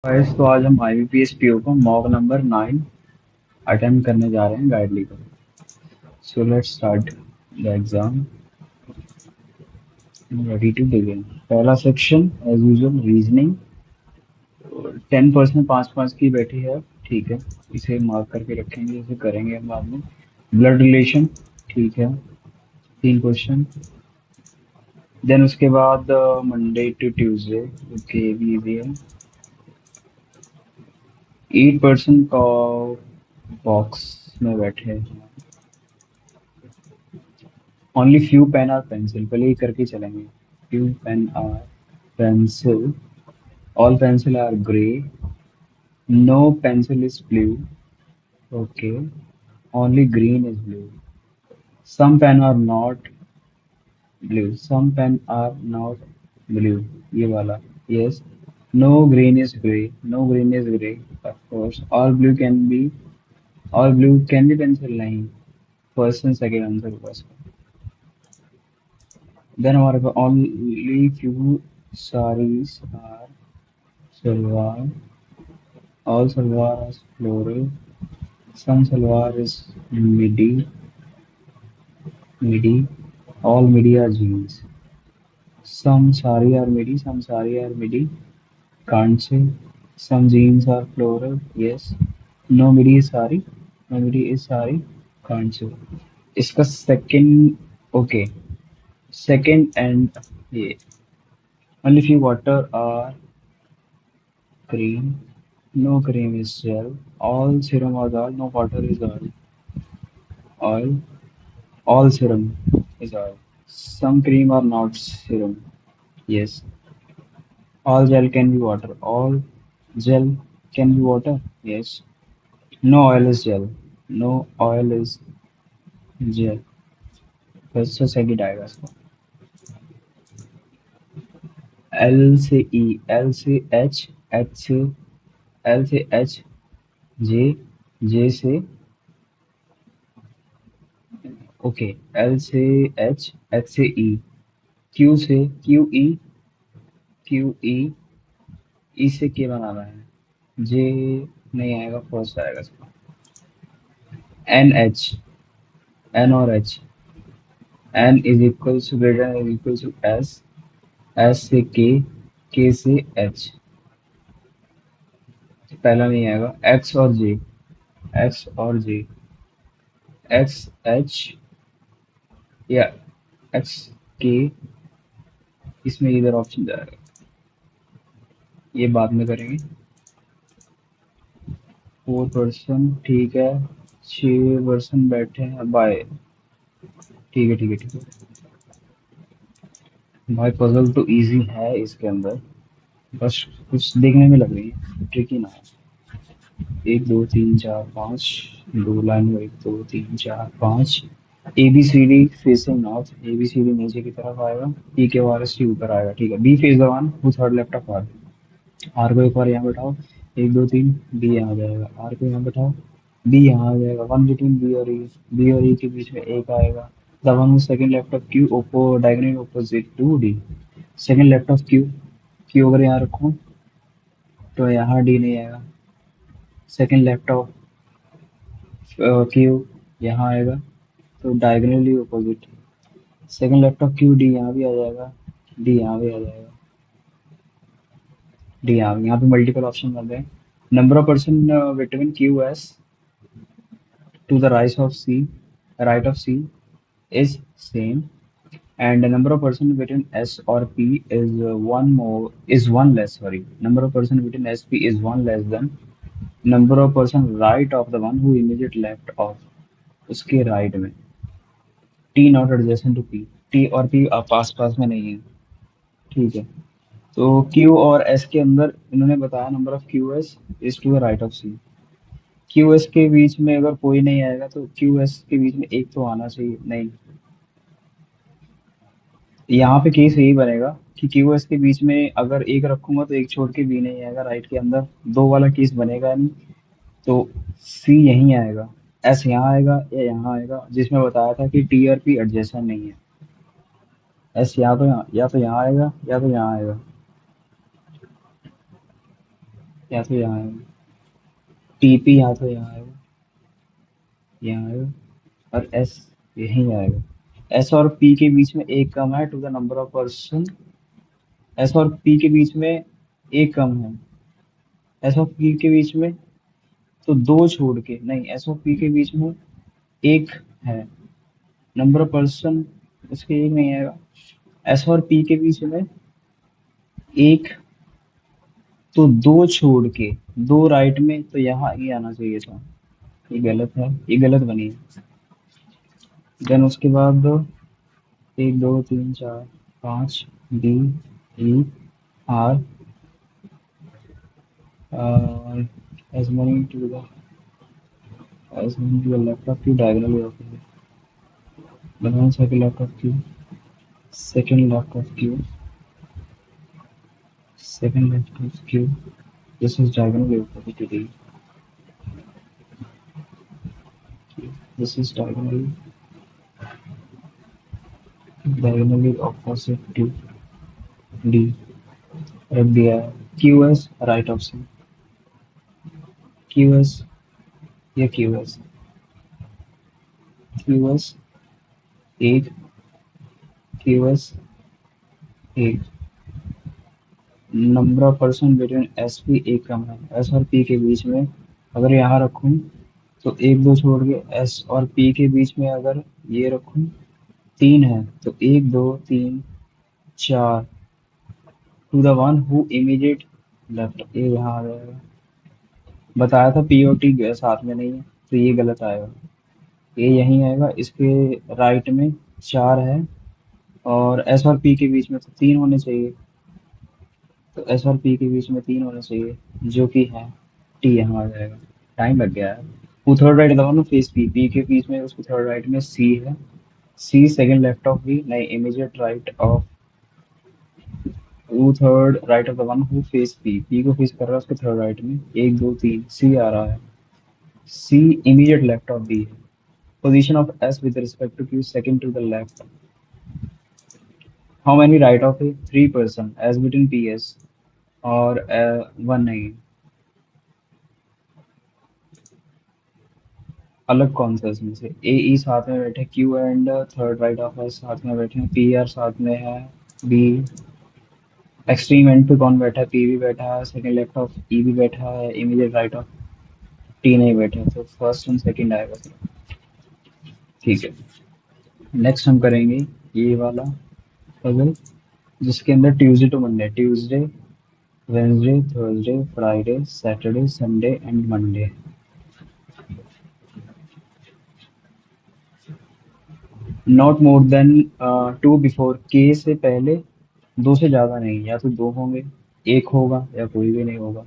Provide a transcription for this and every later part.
Guys तो आज हम IBPS PO को मॉक नंबर 9 अटेम्प्ट करने जा रहे हैं गाइडली को। So let's start the exam. Ready to begin. पहला सेक्शन एज यूजुअल रीजनिंग। 10% 5 5 की बैठी है। ठीक है, इसे मार्क करके रखेंगे, इसे करेंगे हम बाद में। Blood relation. ठीक है, 3 क्वेश्चन। देन उसके बाद मंडे टू ट्यूसडे। ओके, भी है। 8% का बॉक्स में बैठे हैं। Only few pen or pencil, पहले ही करके चलेंगे। Few pen are pencil. All pencil are grey. No pencil is blue. Okay. Only green is blue. Some pen are not blue. Some pen are not blue. ये वाला. Yes. No green is grey. No green is grey. Of course. All blue can be pencil नहीं. First and second answer होगा इसका। Then हमारे पास only few sarees are salwar. All salwar is floral. Some salwar is midi. All midi are jeans. Some sari are midi. Some sari are midi. Can't say. Some jeans are floral. Yes. No midi is sari. No midi is sari. Can't say. इसका second. Okay. Second and ये only few water are cream. No cream is gel. All serum are oil. No water is oil. Oil. All serum is oil. Some cream are not serum. Yes. All gel can be water. All gel can be water. Yes. No oil is gel. No oil is gel. वैसे सही आएगा इसको। L से E, L से H, H से L से H, J, J से okay, L से H, H से E, Q से Q E, Q E, E से K बनाना है। J नहीं आएगा, फर्स्ट आएगा इसका। N H, N और H, N is equal to greater is equal to S, S से K, K से H। पहला नहीं आएगा। X और J, X और J, X H या X K, इसमें इधर ऑप्शन जाएगा, ये बाद में करेंगे। 4%। ठीक है, 6% बैठे हैं बाय। ठीक है, ठीक है, ठीक है भाई। पजल तो इजी है इसके अंदर, बस कुछ देखने में लग रही है ट्रिकी ना है। 1 2 3 4 5, दो लाइन में 1 2 3 4 5। ABCD facing north. ABCD नीचे की तरफ आएगा। PQRST ऊपर आएगा। ठीक है। B face the one who third left of R. R को एक बार यहाँ बैठाओ। 1 2 3, बी यहाँ जाएगा। आर को यहाँ बैठाओ, बी यहाँ आ जाएगा। वन बिटवीन बी और ई, बी और ई के बीच में एक आएगा। The one second left of Q, ओपो diagonal opposite to D. Second left of Q, Q अगर यहाँ रखूँ तो यहाँ डी नहीं आएगा। सेकंड लेफ्ट ऑफ क्यू यहाँ आएगा, तो diagonally opposite. Second left of Q, D यहाँ भी आ जाएगा, डी यहाँ भी आ जाएगा, डी यहाँ पे मल्टीपल ऑप्शन बन रहे हैं। Number of person between Q S to the right of C is same, and the number of person between S or P is one less. Sorry, number of person between SP is one less than number of person right of the one who immediate left of उसके right में। T not adjacent to P, T और P पास पास में नहीं है। ठीक है, तो Q और S के अंदर इन्होंने बताया number of QS is to the right of C। QS के बीच में अगर कोई नहीं आएगा तो QS के बीच में एक तो आना चाहिए। नहीं, यहाँ पे केस यही बनेगा कि क्यूएस के बीच में अगर एक रखूंगा तो एक छोड़ के बी नहीं आएगा राइट के अंदर, दो वाला केस बनेगा नहीं। तो सी यहीं आएगा, एस यहाँ आएगा या यहाँ आएगा, जिसमें बताया था कि टी और पी एडजेसेंट नहीं है। एस या तो यहाँ आएगा या तो यहाँ आएगा। या तो यहाँ आएगा, टीपी या तो यहाँ आएगा, यहाँ आएगा, और एस यहीं आएगा। एस और पी के बीच में एक कम है to the number of person. S और पी के बीच में एक कम है, एस और पी के बीच में, तो दो छोड़ के नहीं, एस और पी के बीच में एक है, नंबर ऑफ पर्सन उसके एक नहीं आएगा। एस और पी के बीच में एक, तो दो छोड़ के, दो राइट में, तो यहाँ ये आना चाहिए था, ये गलत है, ये गलत बनी है। देन उसके बाद एक दो तीन चार पाँच, D, E, R, as many to the as many to the left of you diagonally opposite. The one second left of you, second left of you, second left of you. This is diagonally opposite to D. This is diagonally opposite to D. रख दिया है। QS right option, QS, ये QS, QS एक, QS एक, number of person between S P एक कम है, S और पी के बीच में अगर यहाँ रखूँ तो एक दो छोड़ के एस और पी के बीच में अगर ये रखूँ तीन है, तो एक दो तीन चार, to the one who immediate left, ये यहाँ आ जाएगा। बताया था पी और टी साथ में नहीं है, तो ये गलत आएगा, ये यहीं आएगा, इसके राइट में चार है, और एस और पी के बीच में तो तीन होने चाहिए, तो एस और पी के बीच में तीन होने चाहिए, जो कि है टी, यहाँ आ जाएगा। टाइम लग गया है। वो थर्ड राइट दबाओ ना, फेस पी, पी के बीच में उसको थर्ड राइट में सी है, सी सेकंड लेफ्ट ऑफ बी, नहीं इमीडिएट राइट ऑफ, वो third right of the one who face P, P को फेस कर रहा है उसके थर्ड राइट में, एक दो तीन सी आ रहा है, C immediate left of B है। Position of S with respect to Q second to the left. How many right of A three person as between P S, और वन नहीं, अलग कौन सा इसमें से, ए ई साथ में बैठे, Q and third right of S साथ में बैठे हैं, पी आर साथ में है, बी एक्सट्रीम एंड पे कौन बैठा है, पी भी बैठा है, सेकंड लेफ्ट ऑफ ई भी बैठा है, इमीडिएट राइट ऑफ टी नहीं बैठा, तो फर्स्ट एंड सेकंड आएगा फिर। ठीक है, नेक्स्ट हम करेंगे ये वाला पजल, जिसके अंदर Tuesday to Monday, Tuesday, Wednesday, Thursday, Friday, Saturday, Sunday and Monday. Not more than two before, के से पहले दो से ज्यादा नहीं, या तो दो होंगे, एक होगा, या कोई भी नहीं होगा।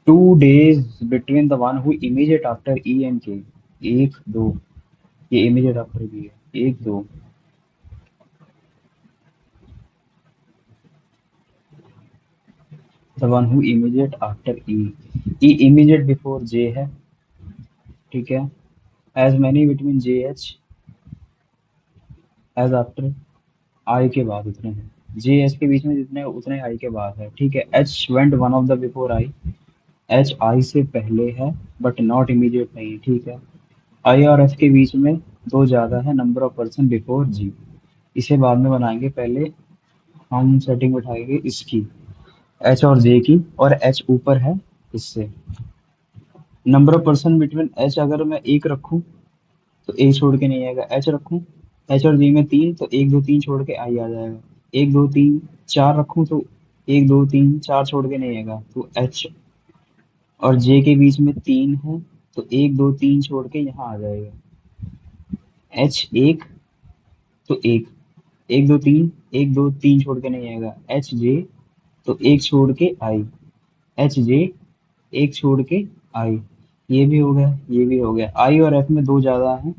2 days between the one who immediate after E and K, एक दो, ये immediate after भी है, एक दो, the one who immediate after E, E immediate before J है, ठीक है, as many between JH as after I के बाद उतने हैं, JH के बीच में जितने उतने I के बाद है, ठीक है। H went one of the before I, H I से पहले है बट नॉट इमीडिएट नहीं, ठीक है। I और F के बीच में दो ज्यादा है, number of person before G, इसे बाद में बनाएंगे, पहले हम सेटिंग बैठाएंगे इसकी, एच और जे की, और एच ऊपर है इससे। Number of person between H अगर मैं एक रखूं तो एक छोड़ के नहीं आएगा, एच रखूं, एच और जे में तीन, तो एक दो तीन छोड़ के आई आ जाएगा, एक दो तीन चार रखूं तो एक दो तीन चार छोड़ के नहीं आएगा, तो एच और जे के बीच में तीन है, तो एक दो तीन छोड़ के यहाँ आ जाएगा, एच एक, तो एक, एक दो तीन, एक दो तीन छोड़ के नहीं आएगा, एच जे, तो एक छोड़ के आई, एच जे, एक छोड़ के आई, ये भी हो गया, ये भी हो गया। आई और एफ में दो ज्यादा है,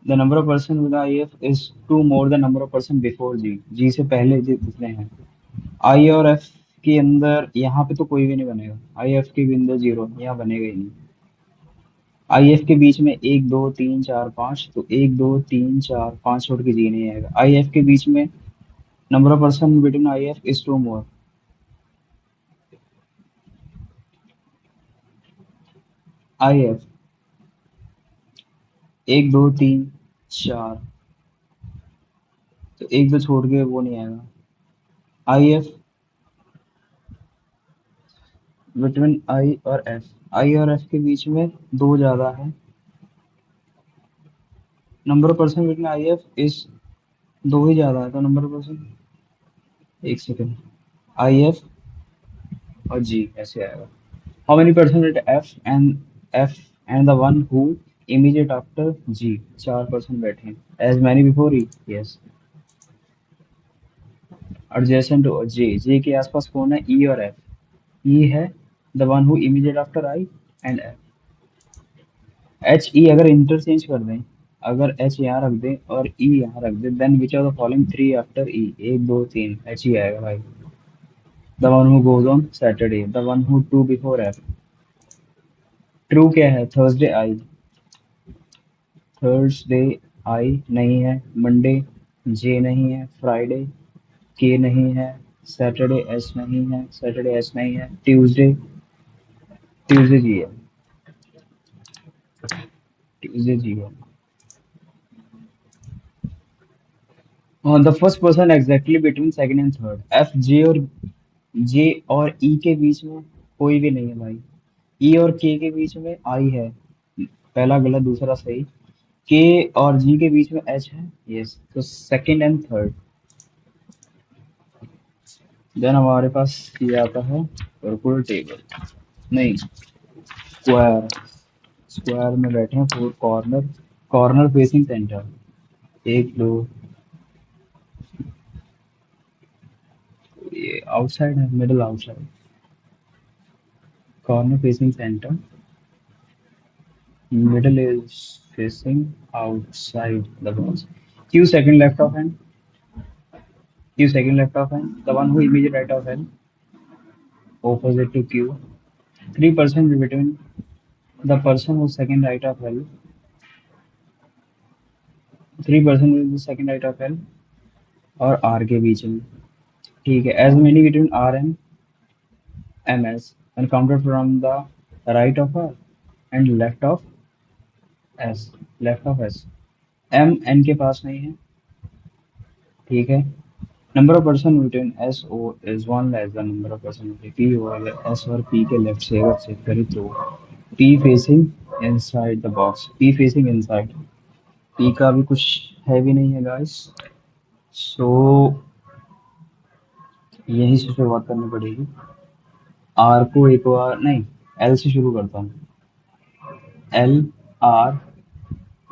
the number of person with I F is two more the number of person before G, G से पहले जितने हैं। आई और एफ के अंदर यहाँ पे तो कोई भी नहीं बनेगा, आई एफ के भी अंदर जीरो, यहाँ बनेगा ही नहीं। आई एफ के बीच में एक दो तीन चार पाँच, तो एक दो तीन चार पाँच छोड़ के जी नहीं आएगा। आई एफ के बीच में number of person between I F is two more, I F, एक दो तीन चार, तो एक दो छोड़ के वो नहीं आएगा। आई एफ बिटवीन आई और एफ, आई और एफ के बीच में दो ज्यादा है। Number of person between I F is, दो ही ज्यादा है तो नंबर ऑफ पर्सन, एक सेकेंड, आई एफ और जी ऐसे आएगा। How many person at F and the one who immediate after G, चार पर्सन बैठे हैं। As many before E, yes. Adjacent to J, J के आसपास कौन है, ई और एफ। ई है the one who immediate after I and F. H E अगर इंटरचेंज कर दें, अगर एच यहाँ रख दें और ई यहाँ रख दें, then which are the following three after E, एक दो तीन एच ही आएगा भाई। The one who goes on Saturday, the one who two before F. True क्या है, थर्सडे आई, थर्सडे आई नहीं है, मंडे जे नहीं है, फ्राइडे के नहीं है, सैटरडे एस नहीं है, सैटरडे एस नहीं है, ट्यूसडे, ट्यूसडे जी है, ट्यूसडे जी है। The first person exactly between second and third, F J और ई के बीच में कोई भी नहीं है भाई। ई और के बीच में आई है, पहला गलत दूसरा सही। के और जी के बीच में एच है, यस, तो सेकंड एंड थर्ड। देन हमारे पास ये आता है पर्पल टेबल, नहीं, स्क्वायर। स्क्वायर में बैठे हैं four corner, corner facing centre, एक दो, ये आउटसाइड है, middle outside, corner facing centre, middle is facing outside the box. Q second left of hand. Q second left of hand. The one who immediate right of hand, opposite to Q. 3% between the person who second right of L. 3% with the second right of L और R के बीच में, ठीक है। As many between R and MS and counted from the right of R and left of S, left of S. M N के पास नहीं है, ठीक है। Number of person between S O is one less the number of person P O, अगर S और P के left से अगर चेक करें तो P facing inside the box, P facing inside, P का भी कुछ है भी नहीं है गाइस, सो यहीं से शुरुआत करनी पड़ेगी। आर को एक बार नहीं, एल से शुरू करता हूँ। एल आर,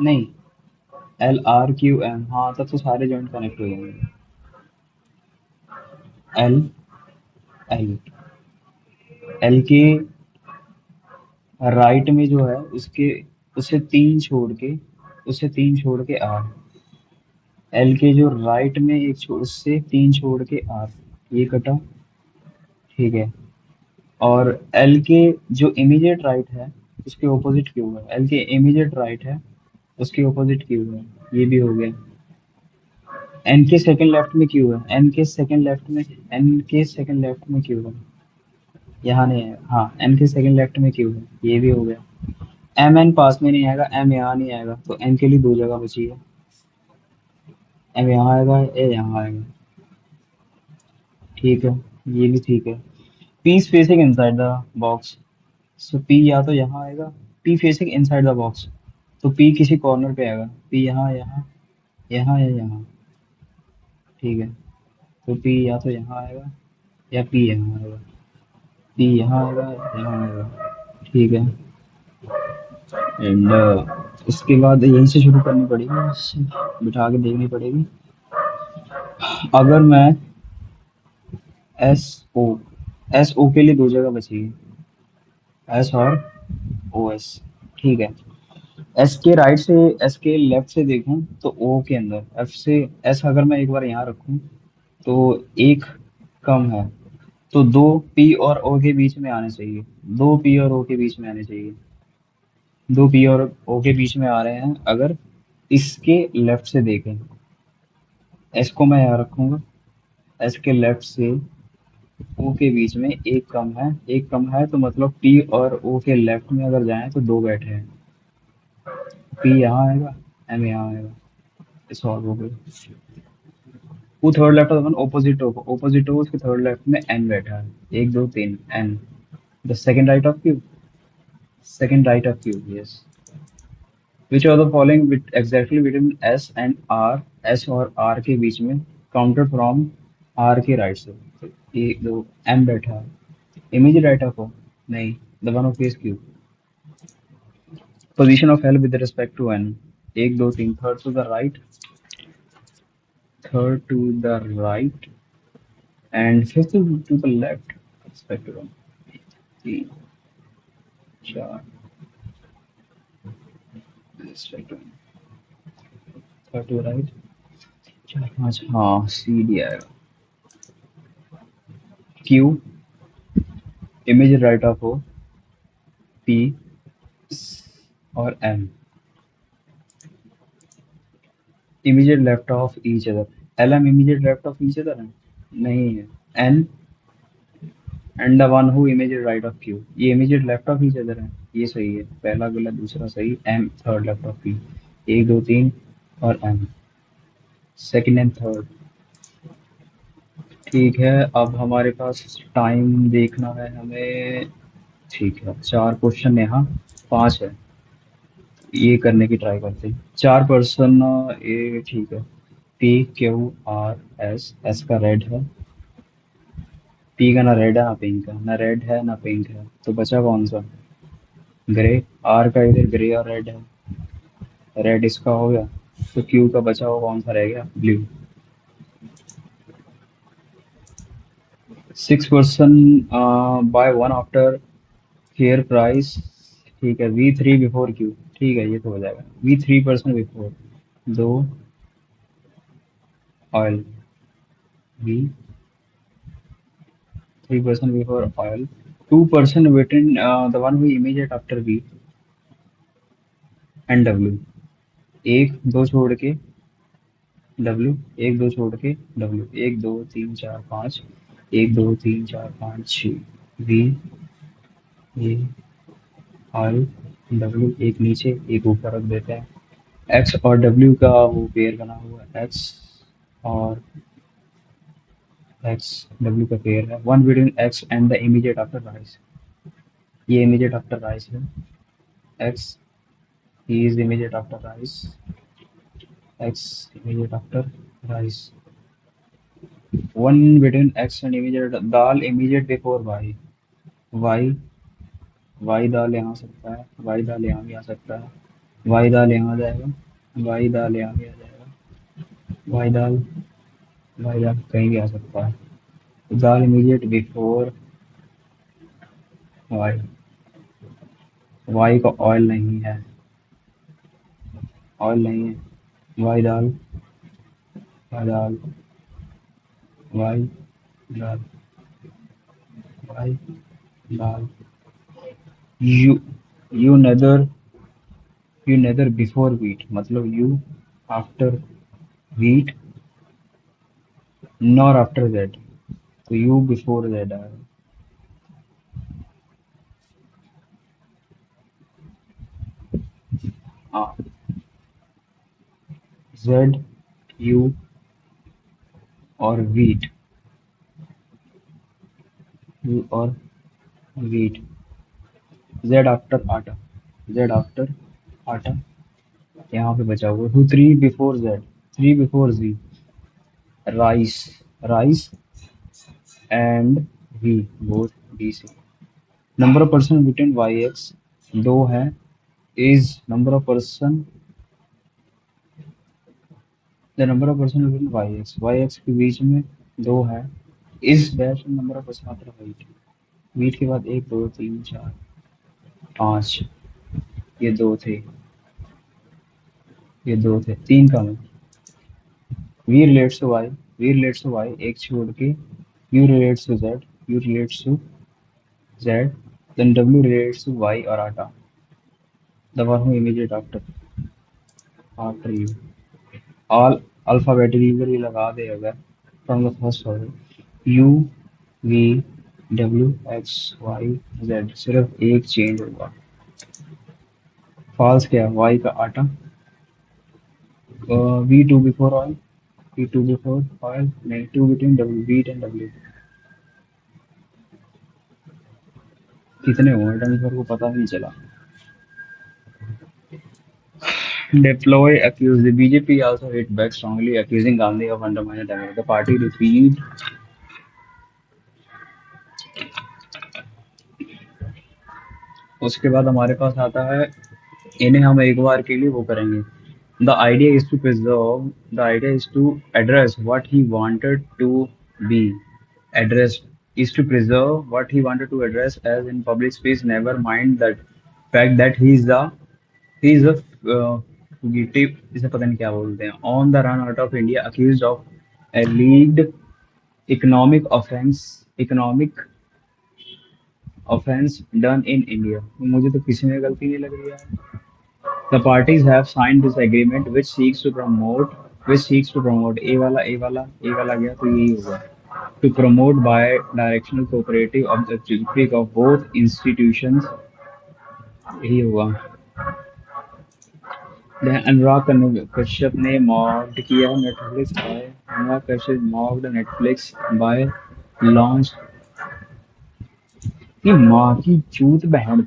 नहीं, एल आर क्यू एम, हाँ तब तो सारे जॉइंट कनेक्ट हो जाएंगे। एल, एल, एल के राइट में जो है उसके, उसे तीन छोड़ के, उसे तीन छोड़ के आर, एल के जो राइट में एक छोड़, उससे तीन छोड़ के आर, ये कटा, ठीक है। और एल के जो इमीडिएट राइट है उसके ऑपोजिट क्यू है, एल के इमीडिएट राइट है उसके ऑपोजिट क्यू है, ये भी हो गया। एन के सेकंड लेफ्ट में क्यू है, एन के सेकंड लेफ्ट में, एन के सेकंड लेफ्ट में क्यू है, यहाँ नहीं है, हाँ एन के सेकंड लेफ्ट में क्यू है, ये भी हो गया। एम एन पास में नहीं आएगा, एम यहाँ नहीं आएगा, तो एन के लिए दो जगह बची है, एम यहाँ आएगा, ए यहाँ आएगा, ठीक है, ये भी ठीक है। P is facing inside the box, so P या तो यहाँ आएगा, P facing inside the box, तो पी किसी कॉर्नर पे आएगा, पी यहाँ, यहाँ, यहाँ या यहाँ, ठीक है। तो पी या तो यहाँ आएगा या पी यहाँ आएगा, पी यहाँ आएगा, यहाँ आएगा, ठीक है। एंड उसके बाद यहीं से शुरू करनी पड़ेगी, इससे बिठा के देखनी पड़ेगी। अगर मैं एस ओ, एस ओ के लिए दो जगह बचेगी, एस और ओ एस, ठीक है। एस के राइट से, एस के लेफ्ट से देखूं तो ओ के अंदर, एफ से एस अगर मैं एक बार यहाँ रखूं तो एक कम है, तो दो पी और ओ के बीच में आने चाहिए, दो पी और ओ के बीच में आने चाहिए, दो पी और ओ के बीच में आ रहे हैं अगर इसके लेफ्ट से देखें। एस को मैं यहाँ रखूंगा, एस के लेफ्ट से ओ के बीच में एक कम है, एक कम है, तो मतलब पी और ओ के लेफ्ट में अगर जाएं तो दो बैठे हैं। पी यहाँ आएगा, एम यहाँ आएगा, सॉल्व हो गई। वो थर्ड लेफ्ट वन ऑपोजिट हो उसके थर्ड लेफ्ट में एन बैठा है, एक दो तीन N, the second right of Q, second right of Q, yes. Which of the following exactly between S and R, S और आर के बीच में, काउंटेड फ्रॉम आर के राइट से। तो एक दो एम बैठा है, इमीडिएट राइट ऑफ हो, नहीं, the one of Q. Position of L with respect to N, एक दो तीन, third to the right, third to the right, and fifth to the left. Spectrum. तीन चार spectrum. Third to the right. चार पाँच, हाँ सी डी आएगा। Q immediate right of O, P और M immediate left of each other. L M immediate left of each other है, नहीं है। N and the one who immediate right of Q, ये immediate left of each other है, ये सही है, पहला गलत दूसरा सही। M third left of P, एक दो तीन और एम सेकंड एंड थर्ड। ठीक है, अब हमारे पास टाइम देखना है हमें। ठीक है, चार क्वेश्चन यहाँ, पांच है, ये करने की ट्राई करते हैं। चार पर्सन, ए ठीक है। P Q R S, S का रेड है, पी का ना रेड है ना पिंक है, ना रेड है ना पिंक है, तो बचा कौन सा? ग्रे। आर का इधर ग्रे और रेड है, रेड इसका हो गया, तो क्यू का बचा हुआ कौन सा रह गया? Blue. Six person by one after fair price, ठीक है। वी थ्री बिफोर क्यू, ठीक है, ये तो हो जाएगा। वी थ्री परसेंट बिफोर, दो oil, V three percent before oil, two percent within the one who immediate after V and W, एक दो छोड़ के डब्ल्यू, एक दो छोड़ के डब्ल्यू, एक दो तीन चार पाँच, एक दो तीन चार पाँच छः, वी, ये ऑयल, डब्ल्यू, एक नीचे एक ऊपर रख देते हैं। एक्स और डब्ल्यू का वो पेयर बना हुआ है, एक्स और एक्स डब्ल्यू का पेयर है, one between X and the immediate after rice, ये इमीडिएट आफ्टर राइस है। X, he is immediate after rice, X immediate after rice, one between X and immediate दाल immediate before Y, Y, Y दाल यहाँ आ सकता है, Y दाल यहाँ भी आ सकता है, वाई दाल यहाँ आ जाएगा, वाई दाल यहाँ भी आ जाएगा, वाई दाल, वाई दाल कहीं भी आ सकता है। दाल इमीडिएट बिफोर वाई, वाई का ऑयल नहीं है, ऑयल नहीं है, वाई दाल, वाई दाल, वाई दाल, वाई दाल, U, U neither, U neither before wheat, मतलब U after wheat nor after that, तो यू बिफोर दैट आएगा। हाँ, जेड, यू और वीट, यू और वीट, जेड आफ्टर आटा, जेड आफ्टर आटा, यहाँ पे बचा हुआ two, three before Z, three before G, rice, rice and V both B C. Number of person between Y X, दो है, is number of person, the number of person between Y X के बीच में दो है, is dash number of person after वीट, वीट के बाद एक दो तीन चार पाँच, ये दो थे, ये दो थे, तीन कम है। V relates to Y, V relates to Y एक छोड़ के, U relates to Z, U relates to Z, then W relates to Y और आटा, the one who immediate after, after U. All alphabetically लगा दे अगर, from the first order, U V W X Y Z, सिर्फ एक change होगा। False क्या है? वाई का आटा। V two before oil, V two before oil नहीं, two between W, wheat and W. कितने हुए ट्रांसफर को पता नहीं चला। Deploy accused the BJP also hit back strongly, accusing Gandhi of undermining democracy. The party repeat। उसके बाद हमारे पास आता है, इन्हें हम एक बार के लिए वो करेंगे। The idea is to preserve, the idea is to address what he wanted to be addressed, is to preserve what he wanted to address as in public space, never mind that fact that he is a fugitive, इसे पता नहीं क्या बोलते हैं, on the run out of India, accused of alleged economic offense done in India। मुझे तो किसी में गलती नहीं लग रही है। The parties have signed this agreement which seeks to promote ए वाला गया तो यही होगा, to promote bi-directional cooperative objective of both institutions, यही होगा। कश्यप ने मॉक्ड किया Netflix by, Anurag Kashyap mocked Netflix by launch. ये माँ की चूत बहन।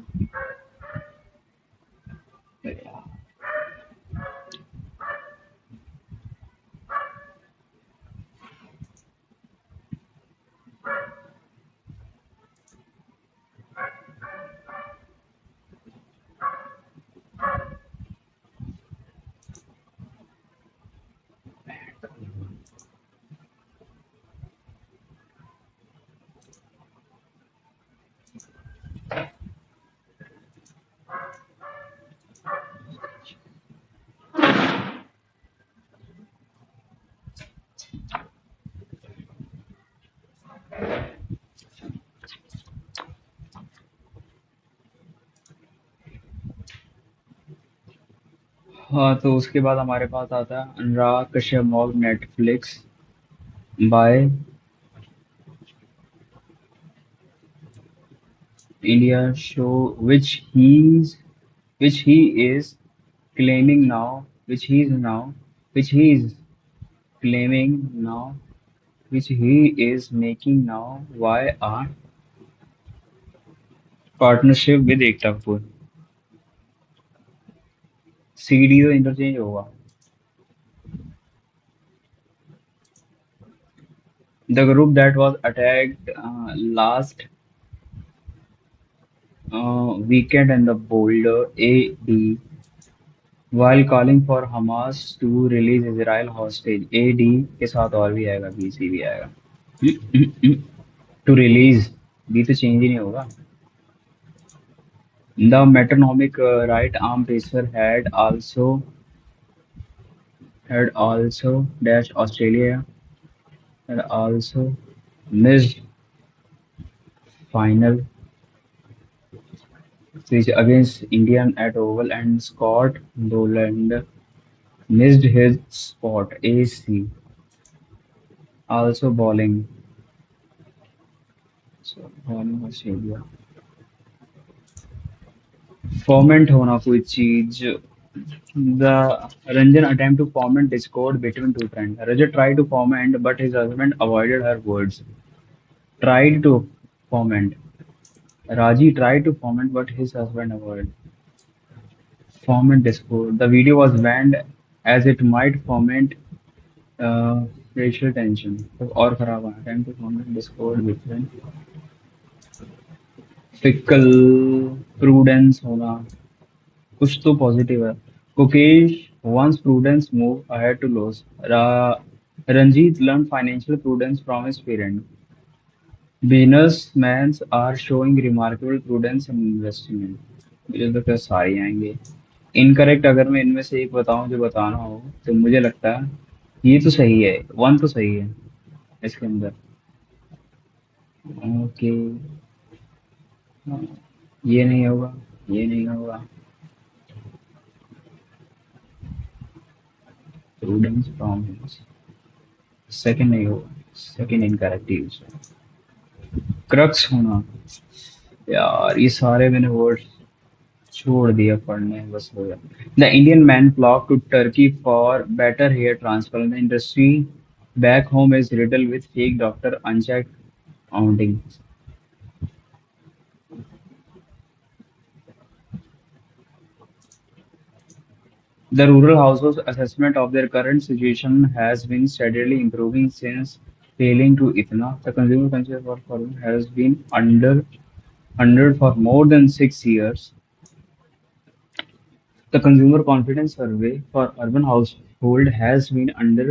हाँ, तो उसके बाद हमारे पास आता है Anurag Kashyap mocked Netflix by India show which he is claiming now, which he is claiming now, which he is making now via a partnership with Ekta Kapoor। CD तो इंटरचेंज होगा। The group that was attacked last weekend in the Boulder AD, while calling for Hamas to release Israel hostage। AD के साथ और भी आएगा, BC भी आएगा। To release, B तो चेंज ही नहीं होगा। The metronomic right arm racer had also dash Australia, had also missed final which against Indian at Oval, and Scott Boland missed his spot AC, also bowling, so bowling Australia। Format होना कोई चीज। The Ranjan attempt to foment discord between two friends। Rajat tried to foment, but his husband avoided her words। Tried to foment। Raji tried to foment, but his husband avoided। Foment discord। The video was banned as it might foment uh, racial tension। तो और खराब है। Attempt to foment discord between। Fickle prudence होना, कुछ तो positive है। Kokesh once prudence move ahead to lose। Ranjit learned financial prudence from his parent। Businessmen are showing remarkable prudence in investment। मुझे तो क्या सारे आएंगे। इनकरेक्ट अगर मैं इनमें से एक बताऊं जो बताना हो, तो मुझे लगता है ये तो सही है, वन तो सही है इसके अंदर। ओके, ये नहीं होगा, ये नहीं होगा। प्रूडेंस फ्रॉम सेकंड नहीं होगा, सेकंड इनकरेक्ट यूज। क्रक्स होना। यार ये सारे मैंने वर्ड छोड़ दिया पढ़ने, बस हो गया। The Indian man flock to Turkey for better hair transplant, the industry back home is riddle with fake doctor unchecked outing. The rural households' assessment of their current situation has been steadily improving since failing to ITNA. The consumer conscious for farming has been under for more than 6 years. The consumer confidence survey for urban household has been under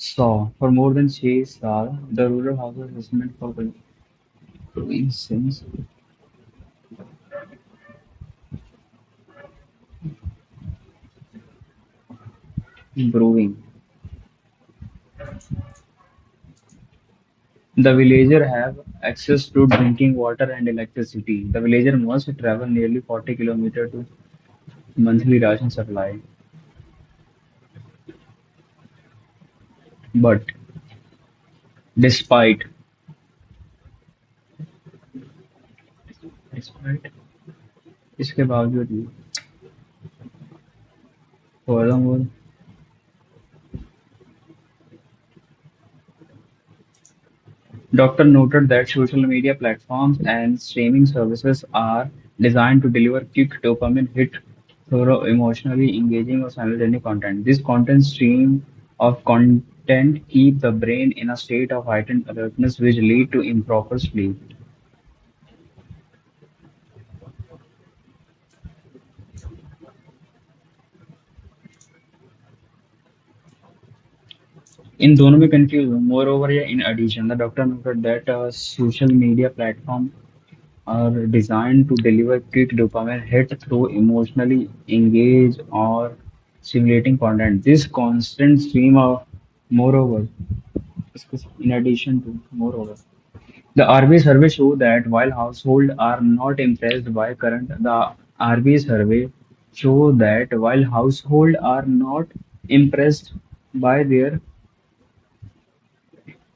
saw for more than 6 years. The rural household assessment for improving since improving. The villager have access to drinking water and electricity. The villager must travel nearly 40 kilometers to monthly ration supply. But despite despite इसके बावजूद भी, furthermore, Doctor noted that social media platforms and streaming services are designed to deliver quick dopamine hit through emotionally engaging or simultaneous content. This content stream of content keep the brain in a state of heightened alertness, which lead to improper sleep. इन दोनों में confuse हूँ। Moreover, या in addition, the doctor noted that social media platforms are designed to deliver quick dopamine hit through emotionally engaged or stimulating content. This constant stream of moreover, in addition to moreover, the RBI survey show that while households are not impressed by current, the RBI survey show that while households are not impressed by their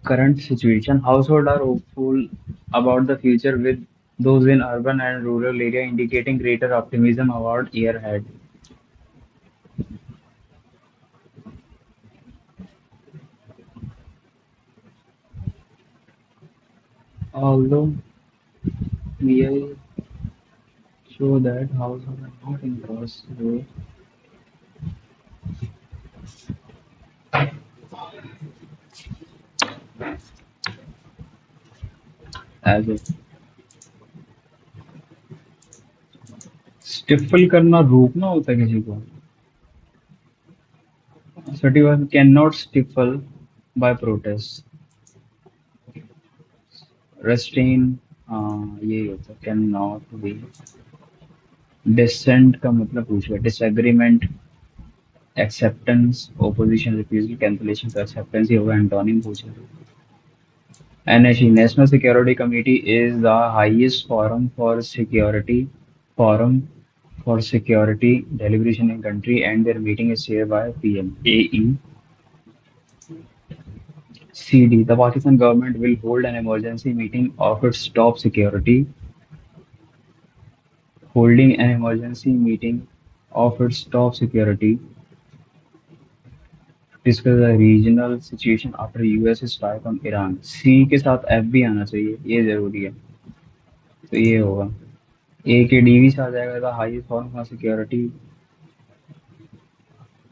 current situation, households are hopeful about the future, with those in urban and rural areas indicating greater optimism about year ahead. Although VI show that households are not impressed with as a stifle करना रोकना होता है किसी को। Certified cannot stifle by protest. Restrain यही होता है can not be. Decent का मतलब पूछ रहा है। Disagreement, acceptance, opposition, refusal, cancellation. तो एक्सेप्टेंस ही होगा, एंटोनिम पूछ रहा है। NSE National Security Committee is the highest forum for security deliberation in country, and their meeting is chaired by PM. AECD. The Pakistan government will hold an emergency meeting of its top security, holding an emergency meeting of its top security discuss the regional situation after US strike on Iran. C के साथ F भी आना चाहिए, ये जरूरी है। तो ये होगा। ए के डी भी साथ जाएगा। The highest forum for security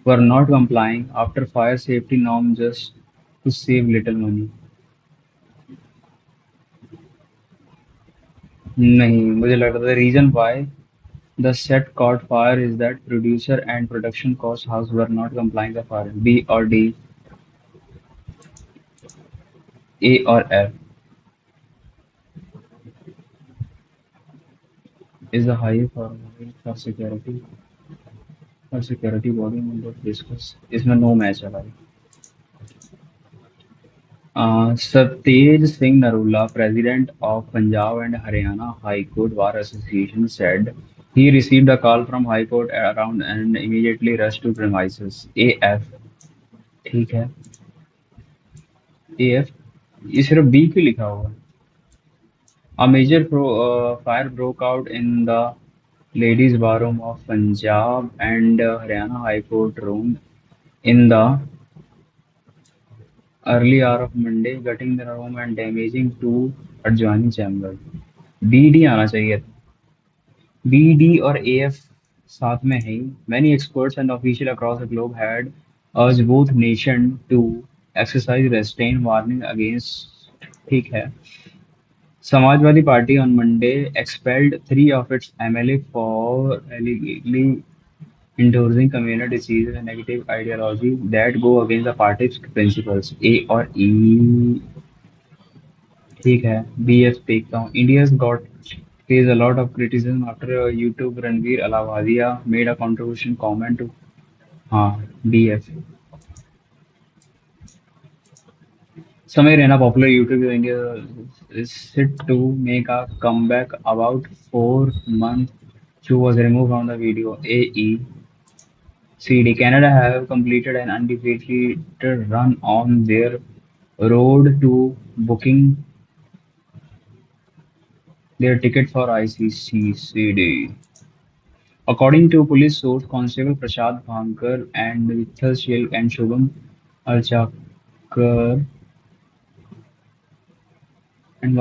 were not complying after fire safety norm just to save little money. नहीं, मुझे लग रहा था reason why the set caught fire is that producer and production cost house were not complying the fire. B or D, A or F is the highest forum for security body member discuss। इसमें no match है भाई। Satej Singh Narula, president of Punjab and Haryana High Court Bar Association, said he received a call from High Court around and immediately rushed to premises. AF, ठीक है। AF, ये सिर्फ B क्यों लिखा हुआ है? A major fire broke out in the ladies' bathroom of Punjab and Haryana High Court room in the early hour of Monday, gutting the room and damaging two adjoining chambers. BD आना चाहिए था. BD और AF साथ में है. Many experts and officials across the globe had urged both nations to exercise restraint warning against. ठीक है. Samajwadi Party on Monday expelled three of its MLA for allegedly endorsing communal diseases and negative ideology that go against the party's principles. A और E. ठीक है. BF देखता हूँ. India's got faced a lot of criticism after YouTube Ranveer Alavadia made a controversial comment to हाँ BF. Samay Rena, popular YouTuber in India, is set to make a comeback about 4 months. She was removed from the video. AECD Canada have completed an undefeated run on their road to booking their ticket for ICCCD. According to police source, Constable Prashad Bhankar and Vithal Shil and Shubham Alchakar and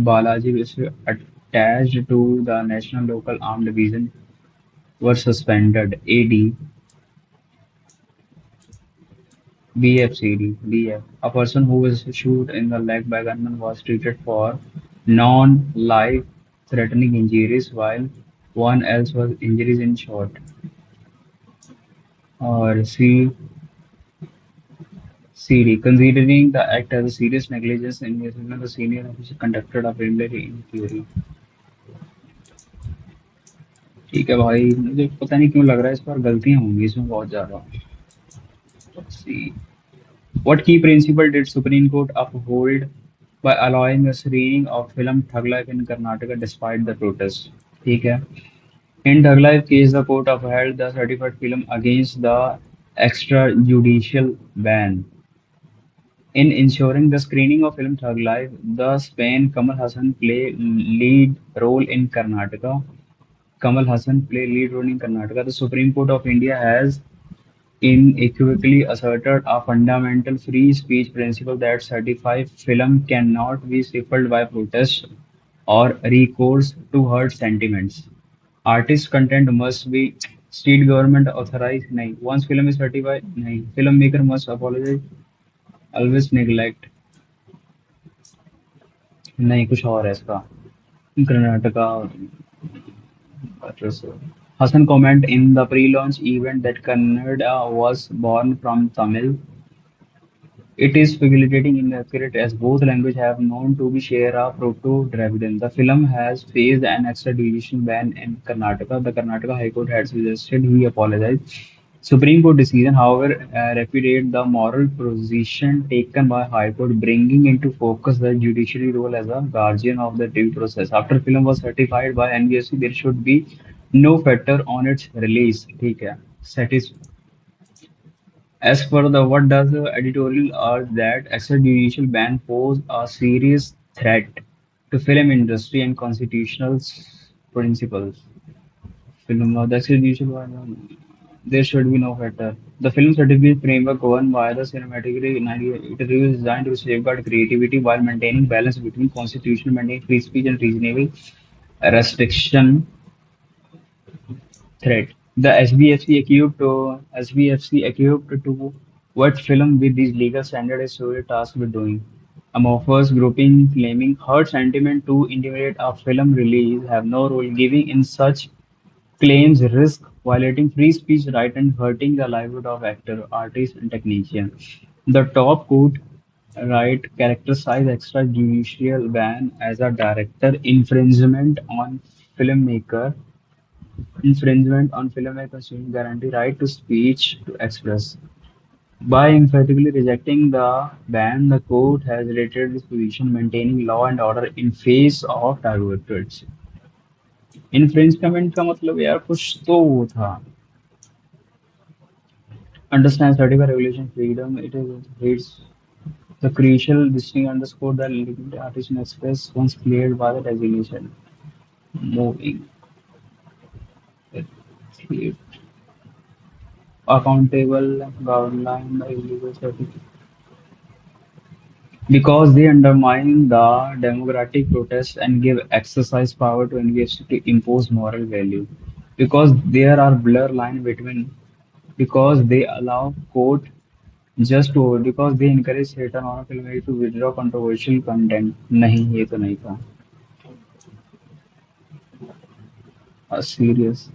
Balaji Vishwa attached to the National Local Armed Division were suspended. AD, BFCD, DF. A person who was shot in the leg by gunman was treated for non-life threatening injuries while one else was injuries in short. Or CD. Considering the act as a serious negligence in the senior officer conducted a preliminary inquiry. ठीक है भाई, मुझे पता नहीं क्यों लग रहा है इस बार गलतियां होंगी इसमें बहुत ज्यादा. Let's see. What key principle did Supreme Court uphold by allowing a screening of film Thug Life in Karnataka despite the protest? ठीक है. In Thug Life case, the court upheld the certified film against the extrajudicial ban. In ensuring the screening of film Thug Life, the Spain Kamal Hassan play lead role in Karnataka. Kamal Hassan play lead role in Karnataka. The Supreme Court of India has unequivocally asserted a fundamental free speech principle that certified film cannot be stifled by protest or recourse to hurt sentiments. Artist content must be state government authorized. नहीं. Once film is certified, नहीं. Filmmaker must apologize. Always neglect. नहीं कुछ और है इसका. Karnataka. Hassan comment in the pre-launch event that Kannada was born from Tamil. It is facilitating inaccurate as both languages have known to be share a proto-Dravidian. The film has faced an extradition ban in Karnataka. The Karnataka High Court had suggested he apologize. Supreme Court decision, however, repudiated the moral position taken by High Court, bringing into focus the judiciary role as a guardian of the due process. After film was certified by NBSC, there should be no fetter on its release. ठीक है. Satis as for the what does the editorial urge that extrajudicial ban pose a serious threat to film industry and constitutional principles. Film the extrajudicial ban, there should be no fetter. The film certificate framework governed by the cinematic 98 review is designed to safeguard creativity while maintaining balance between constitutional maintaining free speech and reasonable restriction threat. The SBFC equipped to what film with these legal standards is solely tasked with doing. Amorphous grouping claiming hurt sentiment to intimidate a film release have no role giving in such claims risk violating free speech right and hurting the livelihood of actor, artist and technician. The top court right characterized extrajudicial ban as a director filmmaker infringement on filmmakers' guarantee right to speech to express. By emphatically rejecting the ban, the court has rated this position maintaining law and order in face of divergence. Infringement का मतलब यार कुछ तो वो था. Understand certificate regulation freedom. It is hates. The crucial distinction underscore the limited artisan express once cleared by the designation. Moving with it. Accountable guideline illegal certificate. Because they undermine the democratic protest and give exercise power to NBFC to impose moral value. Because there are blur line between because they allow court just to because they encourage theater और film to withdraw controversial content. नहीं ये तो नहीं था. Serious.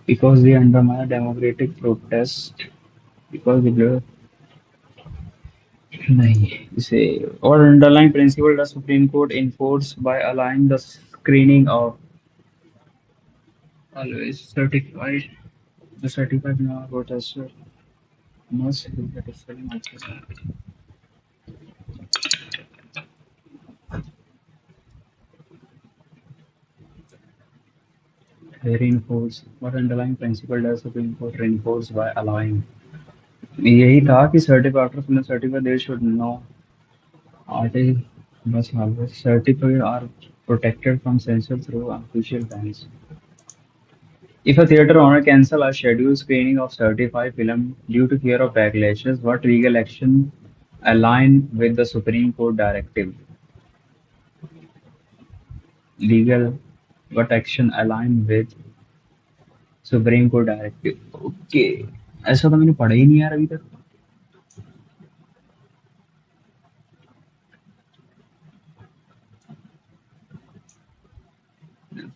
Because they undermine democratic protest. Because they blur नहीं इसे और underlying principle the Supreme Court enforced by allowing the screening of always certified the certified non-protester must be satisfying reinforce what underlying principle does Supreme Court reinforce by allowing यही था कि certified after film certified they should know artists must always certified are protected from censor through official bans. If a theatre owner cancel a scheduled screening of certified film due to fear of backlashes, what legal action align with the Supreme Court directive? Legal, what action align with supreme court directive okay ऐसा तो मैंने पढ़ा ही नहीं यार अभी तक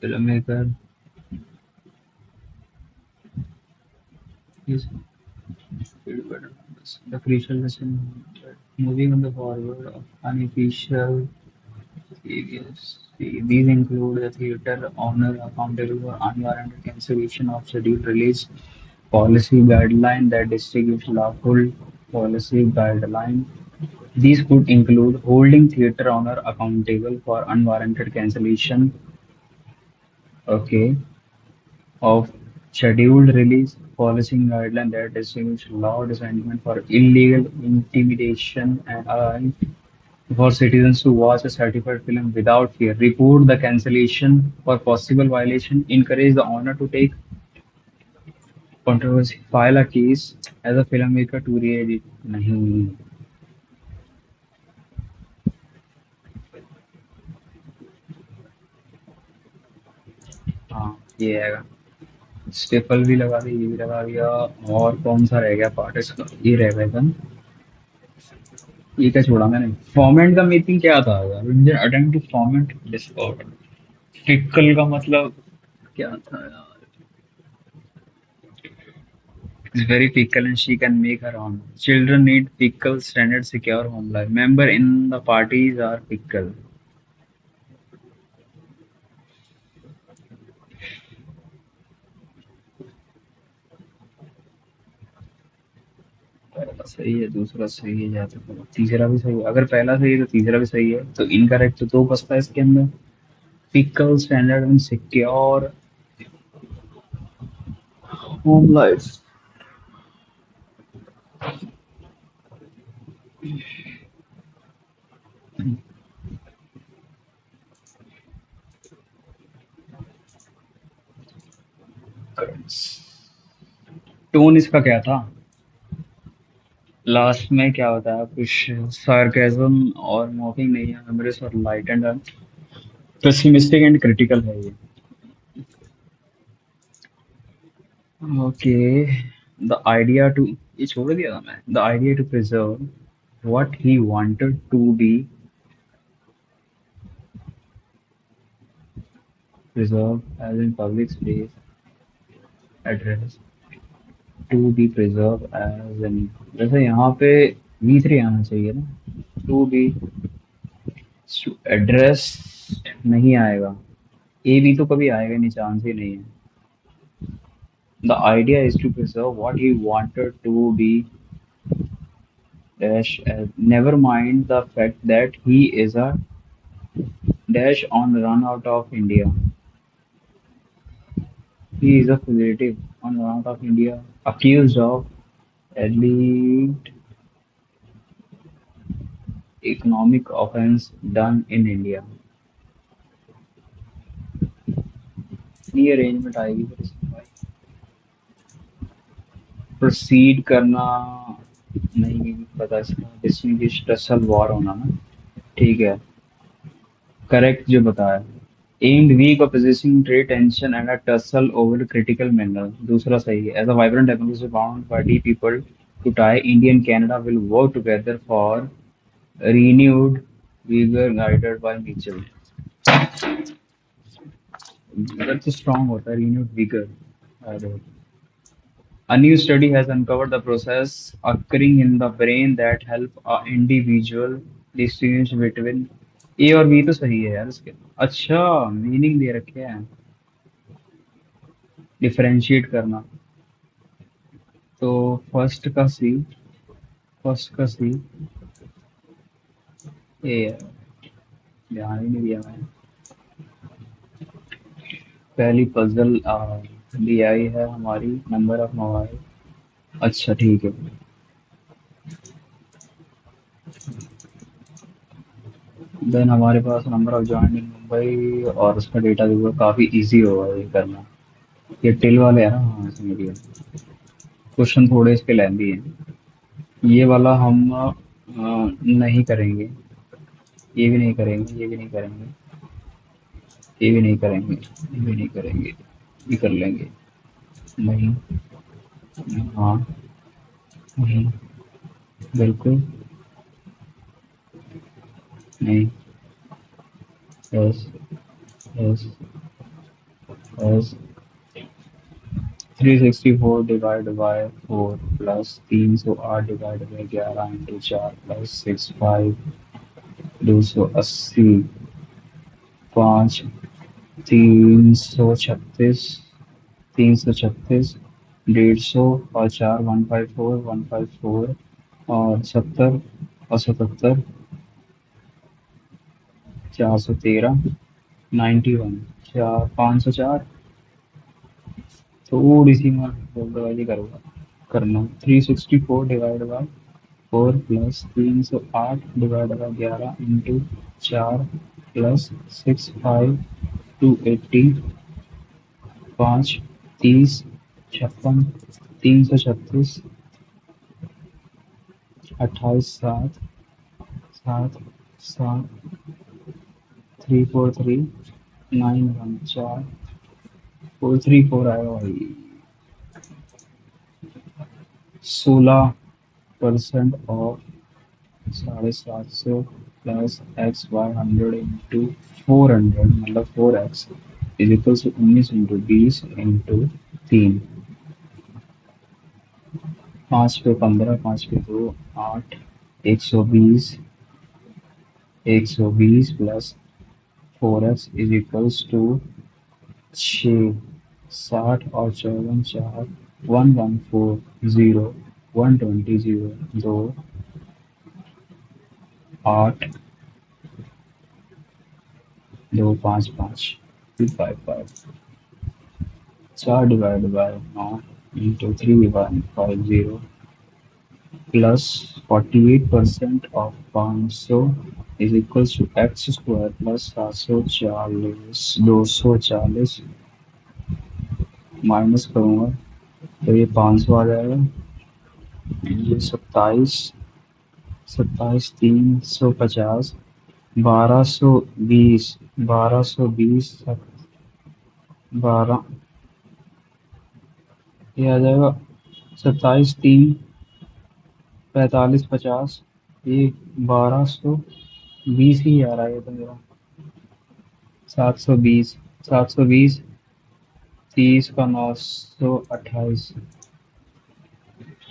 film maker is the crucial lesson moving on the forward of unofficial areas. These include the theatre owner accountable for unwarranted cancellation of scheduled release, policy guideline that distinguish lawful policy guideline. These could include holding theatre owner accountable for unwarranted cancellation, okay, of scheduled release, policing guideline that distinguish law enforcement for illegal intimidation and allowing for citizens to watch a certified film without fear, report the cancellation or possible violation, encourage the owner to take controversy, file a case as a filmmaker to re-edit. नहीं हाँ ये आएगा staple भी लगा दिया ये भी लगा दिया और कौन सा रह गया पार्ट इसका ये रह गया था ये क्या छोड़ा मैंने फॉर्मेट का मीटिंग क्या था यार attempt to format discord fickle का मतलब क्या था यार is very fickle and she can make her own. Children need fickle, standard, secure home life. Member in the parties are fickle. पहला सही है दूसरा सही है जहाँ तक तीसरा भी सही है अगर पहला सही है तो तीसरा भी सही है तो इनकरेक्ट तो दो बचता है इसके अंदर fickle standard and secure home life tone इसका क्या था लास्ट में क्या होता है कुछ सार्केज्म और मॉकिंग नहीं है मेमोरीज और light and pessimistic and critical है ये ओके द आइडिया टू ये छोड़ दिया था मैं the idea to preserve what he wanted to be preserved as in public space address to be preserved as in वैसे यहाँ पे V3 आना चाहिए ना to be to address नहीं आएगा ए बी तो कभी आएगा नहीं चांस ही नहीं है the idea is to preserve what he wanted to be dash as never mind the fact that he is a dash on run out of India. He is a fugitive on run out of India accused of alleged economic offence done in India. ये arrangement आएगी फिर इसमें भाई। Proceed करना नहीं पता इसका। Distinguish tussle war होना ना। ठीक है। करेक्ट जो बताया। Aimed week of possessing trade tension and a tussle over critical mineral। दूसरा सही है। As a vibrant democracy bound by the people to tie India and Canada will work together for renewed vigor guided by Mitchell। That's strong होता है renewed vigor। अरे, a new study has uncovered the process occurring in the brain that help a individual distinguish between। ए और B तो सही है यार इसके। अच्छा, मीनिंग दे रखे हैं। डिफरेंशिएट करना। तो फर्स्ट का सी। फर्स्ट का सी। ए। ध्यान ही नहीं दिया मैंने। पहली पजल दी आई है हमारी नंबर ऑफ मोबाइल। अच्छा ठीक है। देन हमारे पास number of join in Mumbai और उसका डेटा भी काफी इजी होगा ये करना। ये टिल वाले है ना, हाँ समझ गया। क्वेश्चन थोड़े इसके लेंदी हैं। ये वाला हम नहीं करेंगे। ये भी नहीं करेंगे, ये भी नहीं करेंगे, ये भी नहीं करेंगे, ये भी नहीं करेंगे, ये कर लेंगे। नहीं। हाँ। नहीं। बिल्कुल। नहीं। Yes. Yes. Yes. 364 divide by 4 plus 308 divide by 11 into 4 plus 65 280 5 336 336 150 और 4 154 154 और 70 और 77 413 91 चार 504। थोड़ी सी मैं जल्दबाजी करूँगा करना। 364 divide by 4 plus 308 divide by 11 into 4 plus 65 280 5 30 56 336 28 7 7 7 343 91 4 434 आएगा भाई। 16% of 750 plus X Y 100 into 400 मतलब 4x is equal to 19 into 20 into 3। 5 पे 15 5 पे 2 8 120 120 plus 4x is equals to 6 60 और 54 4 1140 120 0 2 8 2 5 5 355 4 डिवाइड बाय 9 इंटू 3 150 प्लस 48% of 500 is equal to X square plus 740 240 minus करूंगा तो ये 500 आ जाएगा। ये 27 27 350 1220 1220 12 ये आ जाएगा 27 3 45 50। ये 1220 ही आ रहा है ये तो मेरा। 720 720 30 का 928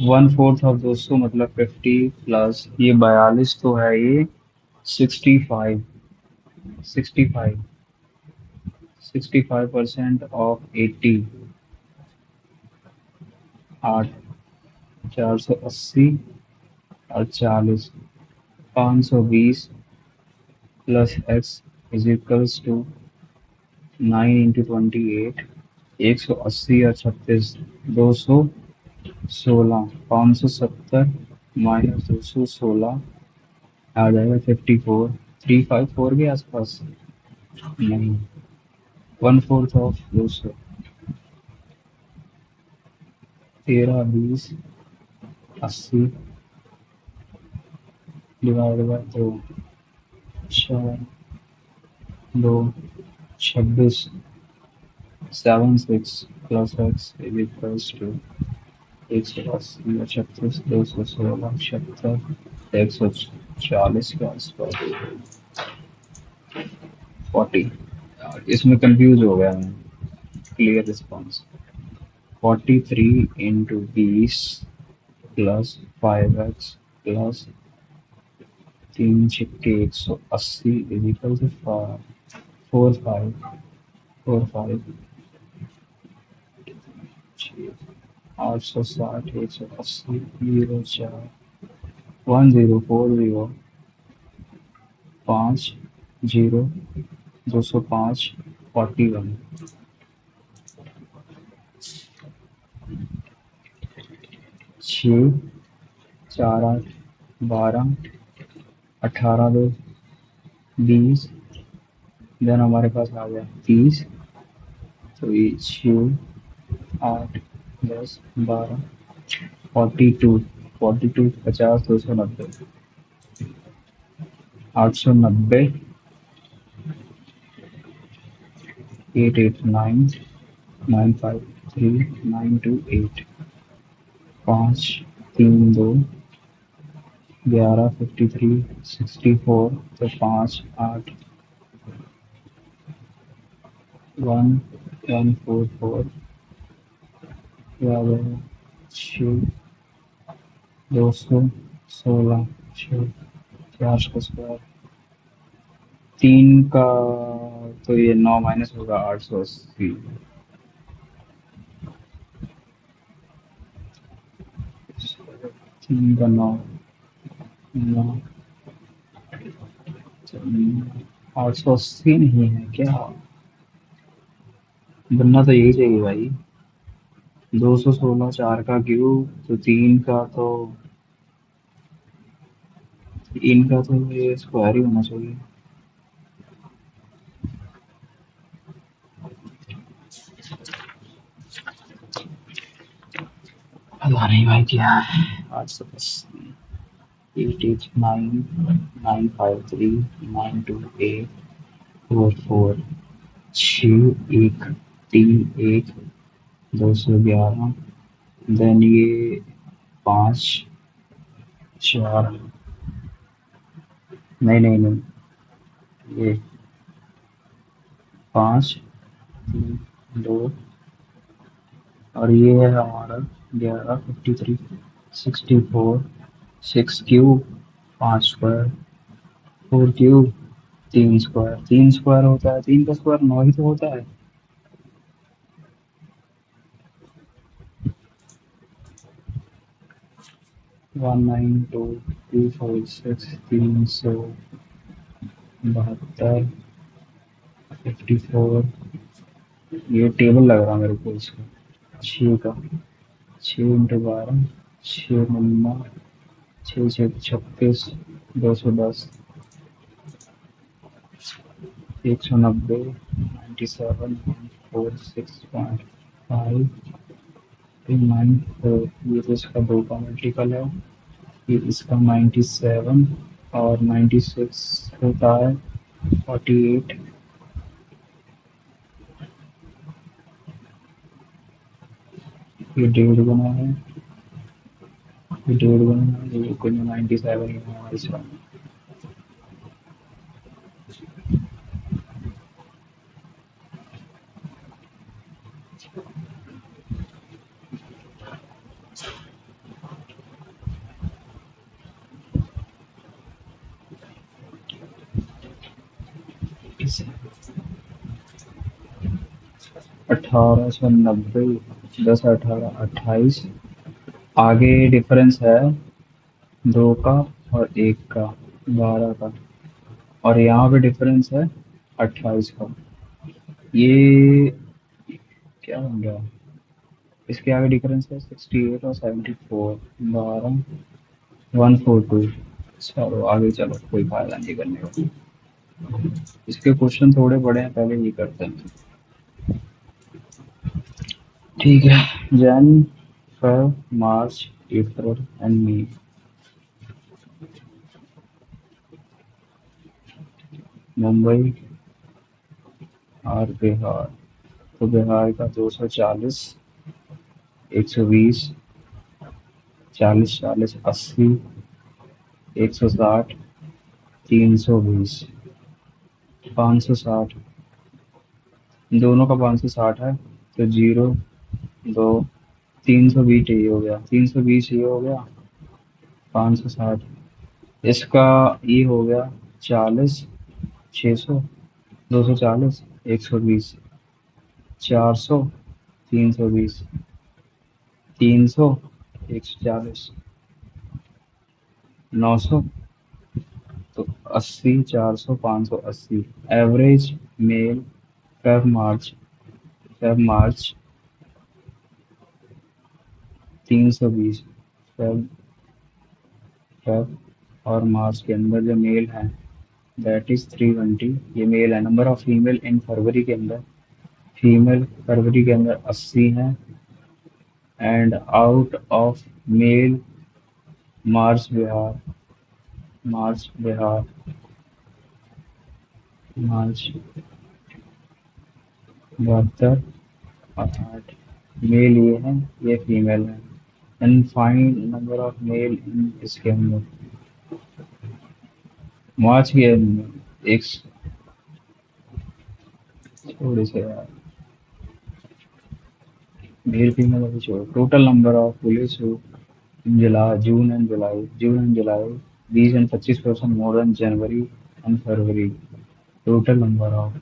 1/4 ऑफ 200 मतलब 50 प्लस ये 42 तो है ये 65 65 65% ऑफ 80 8 480 और 40 520 plus X is equals to 9 into 28 180 और 36 216 570 माइनस 216 आ जाएगा 54, 354 के आसपास। नहीं, 1/4 of 200। 13, 20, 80 divide by 2, 4, 2, 26, 76 plus X is equals to 180 और 36, 216, 76, 140 के आसपास। 40। इसमें कंफ्यूज हो गया मैं। Clear response 43 into 20 plus 5x plus 3 छिक्के 180 इज इक्वल टू 4 5 860 180 0 4 1040 5 0 205 41 6 4 8 12 18 2 20। देन हमारे पास आ गया 30। तो ये 6 8 10 12 42 42 50 290 890 889 953 928 5 3 2 11 53 64। तो 5 8 1 1 4 4 6 216 6 4 3 का। तो ये 9 माइनस होगा 880। 3 का 9, 9, 880 नहीं है क्या? बनना तो यही चाहिए भाई। 216 4 का क्यूब तो 3 का तो ये स्क्वायर ही होना चाहिए। पता नहीं भाई क्या है। 880 889 953 928 44 6 1 3 1 211। देन ये 5 4। नहीं नहीं नहीं, ये 5 3 2। और ये है हमारा 11 53 64। 6 cube 5 square, 4 cube 3 square. 3 square होता है, 3 का स्क्वायर 9 ही तो होता है। 192 246 372 54। ये टेबल लग रहा मेरे को इसका। 6 का 6 × 12 6 9 6 6 36 210 190 97 146.5 94। ये तो इसका 2 का मल्टीपल है। ये इसका 97 और 96 होता है 48। ये 1.5 गुना है, ये 1.5 गुना है, ये कोई 97 ही है इसका। इसे 1890 10 18 28। आगे डिफरेंस है 2 का और 1 का 12 का। और यहाँ पे डिफरेंस है 28 का। ये क्या बन गया? इसके आगे डिफरेंस है 68 और 74। 12 142। चलो आगे चलो, कोई फायदा नहीं करने का। इसके क्वेश्चन थोड़े बड़े हैं, पहले ये करते हैं। ठीक है। Jan, Feb, March, April and May. Mumbai और बिहार। तो बिहार का 240, 120, 40, 40, 80, 160, 320, 560। दोनों का 560 है। तो 0, 2, 320 ये हो गया, 320 ये हो गया, 560। इसका ये हो गया 40, 600, 240, 120, 400, 320, 300, 140, 900। तो 80, 400, 580। Average male Feb March, Feb March 320। Feb, Feb और मार्च के अंदर जो मेल है दैट इज 320, ये मेल है। नंबर ऑफ फीमेल इन फरवरी के अंदर, फीमेल फरवरी के अंदर 80 है। And out of male March Bihar, March Bihar, March 72 और 8। मेल ये है, ये फीमेल है। And find number of male in इसके अंदर मार्च के अंदर एक। थोड़ी से यार, मेल फीमेल अभी छोड़ो। Total number of police in July, June and July, June and July, these and 25% more than January and February. Total number of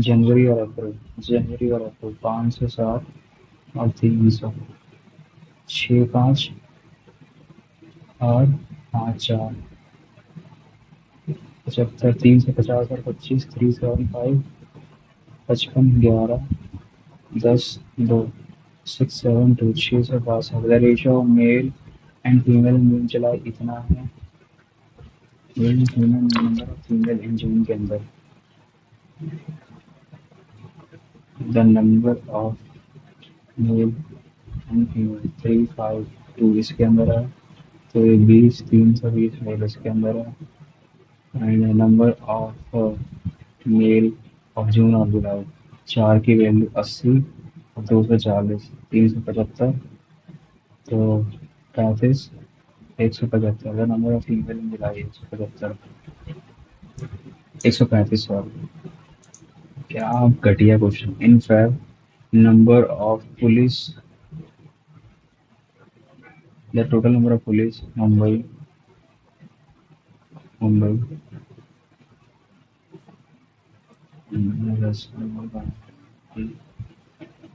जनवरी और अप्रैल 560 और 300, 6, 5 और 5, 4, 75, 350 और 25, 375, 55, 11, 10, 2, 6, 7, 2, 6 से 5 है। Ratio male and female in जुलाई इतना है। Male female number of female in June के अंदर, the number of male and female 352 इसके अंदर है। तो ये 20, 320 मेल इसके अंदर है। And number of male of June और जुलाई, 4 की वैल्यू 80 और 240, 375, तो 35, 175। The number of female in जुलाई 175, 135 सॉरी। क्या घटिया question. In fact number of police, the total number of police Mumbai, Mumbai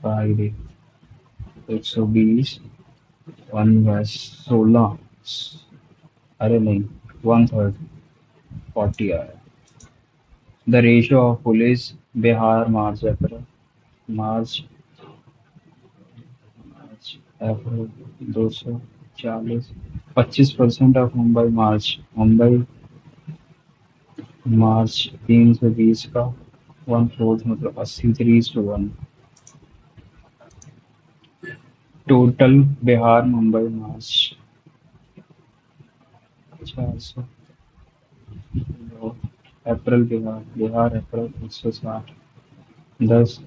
Friday 120, 1/16। अरे नहीं, 1/3, 40 आया। The ratio of police Bihar March April, March, March April 240, 25% of Mumbai March, Mumbai March 320 का 1/4 मतलब 83:1। Total Bihar Mumbai March 400। April Bihar, Bihar April 160, 10,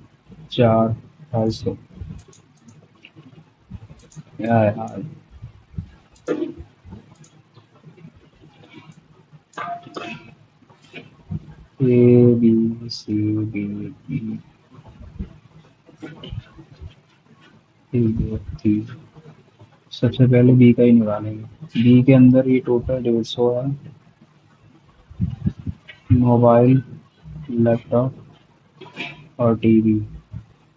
4, 250। यार A B C D E F G. सबसे पहले B का ही निकालेंगे। बी के अंदर ये टोटल 150 है। मोबाइल, लैपटॉप और टीवी।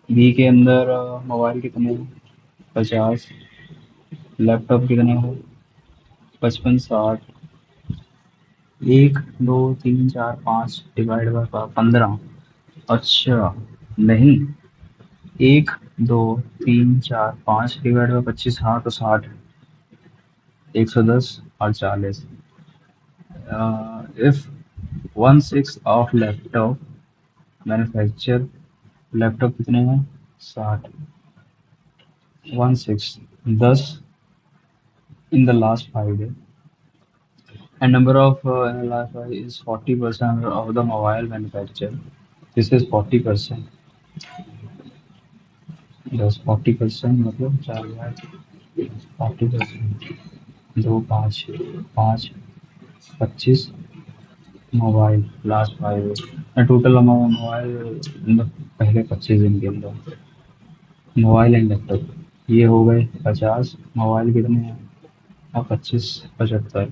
बी के अंदर मोबाइल कितने हैं? 50। लैपटॉप कितने हैं? 55, 60। 1, 2, 3, 4, 5 डिवाइड बाय 15। अच्छा, नहीं, 1, 2, 3, 4, 5 डिवाइड बाय 25, हाँ तो 60। 110 और 40। If 1/6 of laptop manufacture, laptop कितने हैं? 60। 1/6, 10 in the last 5 days, and number of in the last 5 is 40% of the mobile manufacture. This is 40%. Yes, 40% मतलब 4 लाख, 40%, दो पाँच, पाँच 25, mobile last 5 total amount mobile मतलब पहले 25 दिन के अंदर, मोबाइल एंड लैपटॉप ये हो गए 50। मोबाइल कितने हैं? और 25, 75।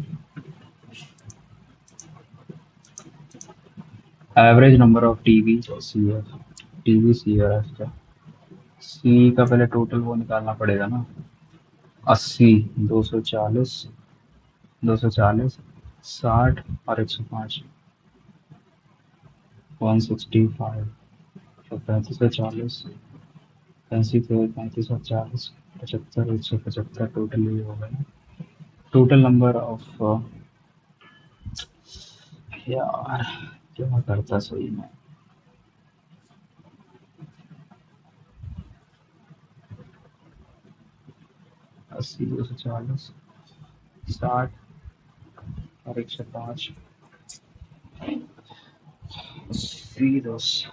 Average number of TV C F, TV C F का सी का पहले टोटल वो निकालना पड़ेगा ना। 80, 240, 240, 60 और 105, 165, तो 35 और 40, 35 और 40, 75, 175 टोटल ये हो गया। टोटल नंबर ऑफ, यार क्या करता सही में। 80, 240, 60 और 105, 80, 10।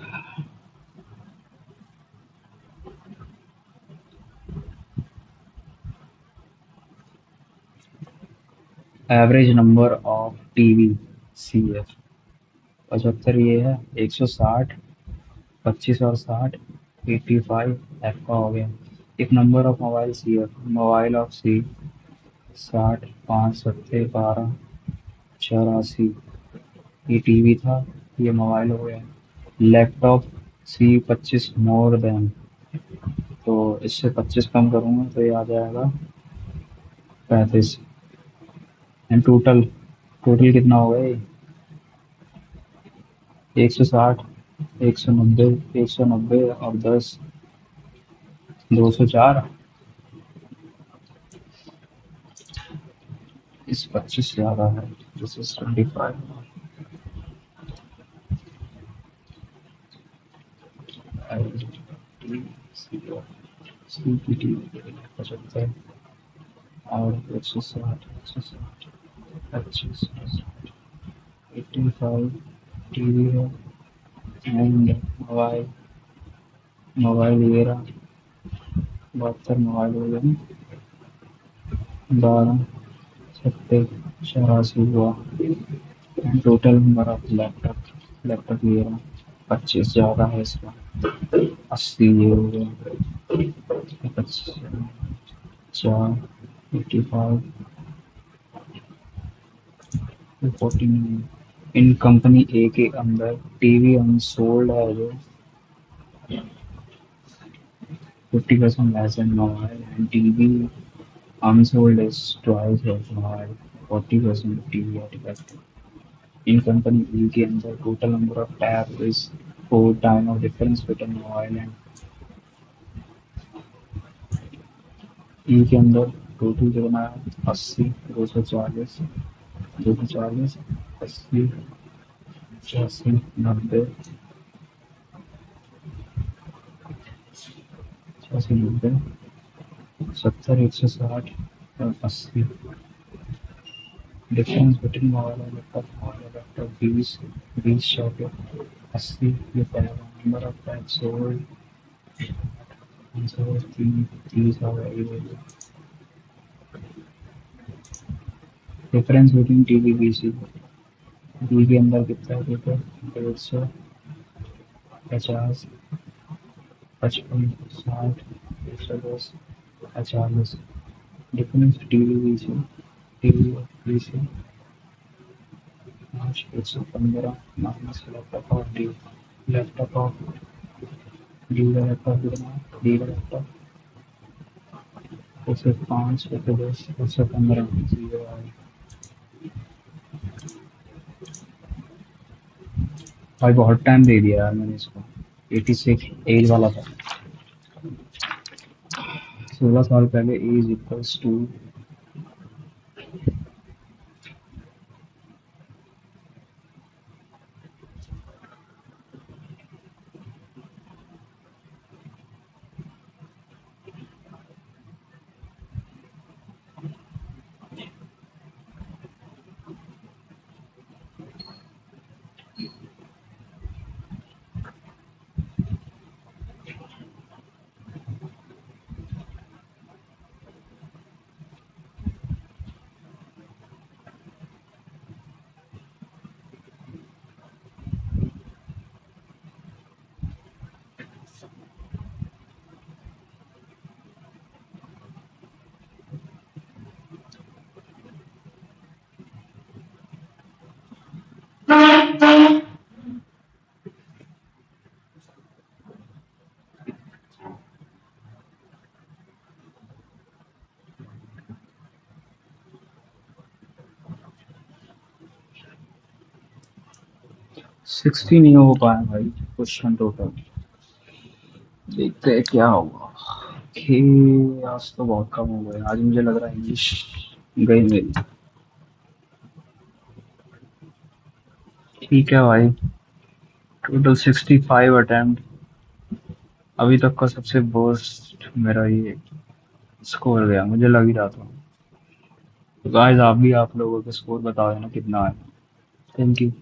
Average number of TV C F 75 ये है, 160, 25 और 60, 85 एफ का हो गया। एक number of mobile C F, mobile of C 60, 5 7 12, 84, ये टीवी था, ये मोबाइल हो गया। लैपटॉप सी 25 मोर देन, तो इससे 25 कम करूँगा तो ये आ जाएगा 35। एंड टोटल, टोटल कितना होगा ये? 160, 190, 190 और 10, 204। इस 25 ज़्यादा है, दिस इज 25। सी की टी 75 और 160, 160, 25, 85 टीवी है। एंड मोबाइल, मोबाइल ये रहा, 72 मोबाइल हो गए, 12, 70, 84 हुआ। And total number of laptop, laptop ये रहा, 25 ज़्यादा है इसका, 80 ये हो गया, 25, 4, 85, 49। इन कंपनी ए के अंदर टीवी अनसोल्ड है जो 50% less than mobile, and TV unsold is twice of mobile, 40% TV at effect। In company E के अंदर total number of tab is 4 time of difference between mobile and E के अंदर total कितना है? 80, 240, 240, 80, 85, 90, 85, 90, 70, 160 और 80। Difference between mobile और laptop 20, 20 shortage 80। ये पहला नंबर ऑफ टैब सोल्ड 30 हो गई। Difference between TV PC, T के अंदर कितना है देखो? 150, 50, 55, 60, 110, 40। Difference TV PC, TV PC 5, 115 minus laptop और डी, लैपटॉप ऑफ डी का लैपटॉप कितना? डी का लैपटॉप 105, 110, 115 जीरो है। भाई बहुत टाइम दे दिया यार मैंने इसको, 86 एज वाला था। 16 साल पहले एज इक्वल्स टू 60 नहीं हो पाया भाई क्वेश्चन टोटल। देखते हैं क्या होगा। ओके, आज तो बहुत कम हो गए, आज मुझे लग रहा है इंग्लिश गई मेरी। ठीक है भाई, टोटल 65 अटेम्प्ट, अभी तक का सबसे वर्स्ट मेरा ये स्कोर गया, मुझे लग ही रहा था। तो गाइस आप भी आप लोगों के स्कोर बता देना कितना है। Thank you.